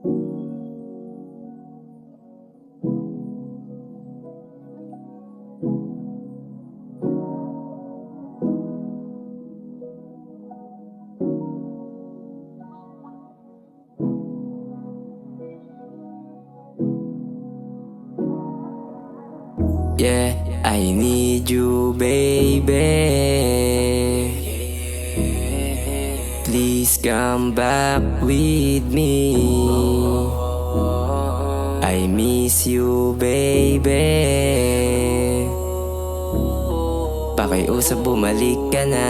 Yeah, I need you, baby. Please come back with me. I miss you, baby. Pakiusap, bumalik ka na.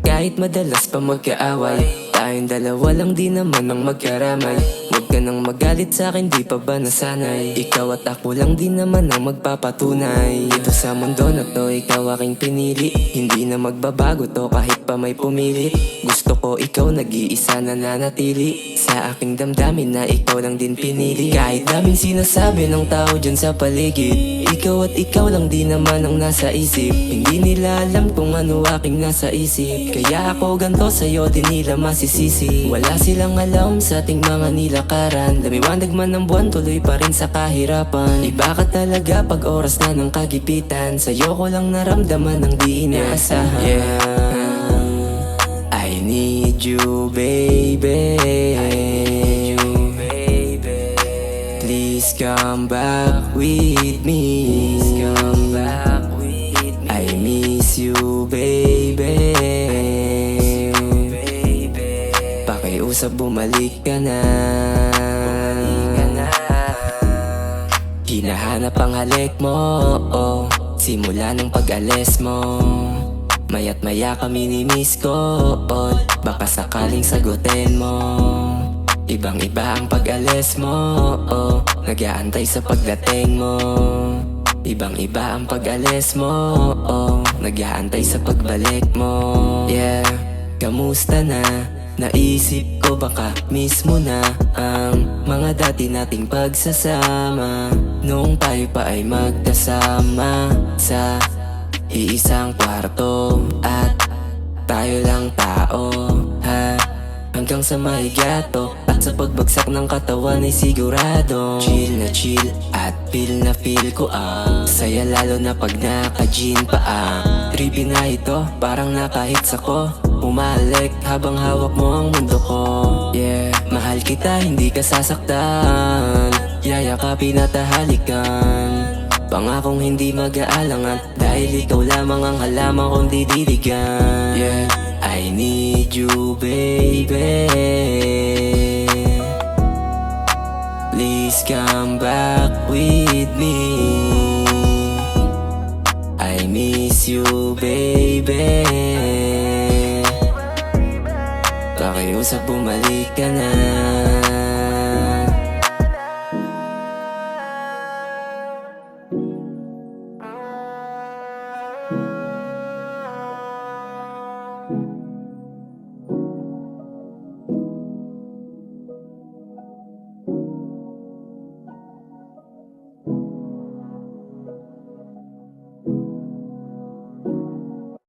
Kahit madalas pa magkaaway, tayong dalawa lang di naman ang magkaramay. Huwag ka nang magalit sa'kin, di pa ba nasanay? Ikaw at ako lang di naman ang magpapatunay. Dito sa mundo na to, ikaw aking pinili. Hindi na magbabago to kahit pa may pumilit. Gusto ko ikaw nag-iisa na nanatili sa aking damdamin na ikaw lang din pinili. Kahit daming sinasabi ng tao dyan sa paligid, ikaw at ikaw lang di naman ang nasa isip. Hindi nila alam kung ano aking nasa isip. Kaya ako ganto sa'yo, di nila masisisi. Wala silang alam sa ating mga nilakaran. Lamiwanag man ng buwan, tuloy pa rin sa kahirapan. Iba ka talaga pag oras na ng kagipitan. Sa'yo ko lang naramdaman ang di inaasahan. I need you, baby. Please come back with me. I miss you, baby. Pakiusap, bumalik ka na. Hinahanap ang halik mo, simula ng pag-alis mo. Maya't maya ka minimiss ko, baka sakaling sagutin mo. Ibang iba ang pag-alis mo, nag-aantay sa pagdating mo. Ibang iba ang pag-alis mo, nag-aantay sa pagbalik mo. Yeah, kamusta na? Naisip ko baka mismo na ang mga dati nating pagsasama. Noong tayo pa ay magkasama sa iisang kwarto at tayo lang tao, ha? Hanggang sa mahigato at sa pagbagsak ng katawan ay sigurado. Chill na chill at feel na feel ko ang saya, lalo na pag naka-jean pa ang trippy na ito, parang nakahits ako. Umalik habang hawak mo ang mundo ko. Yeah, mahal kita, hindi ka sasaktan. Yayakapin at halikan. Pangakong hindi mag-aalangan, dahil ikaw lamang ang halaman kong didiligan. Yeah, I need you, baby. Please come back with me. I miss you, baby. Pakiusap, bumalik ka na.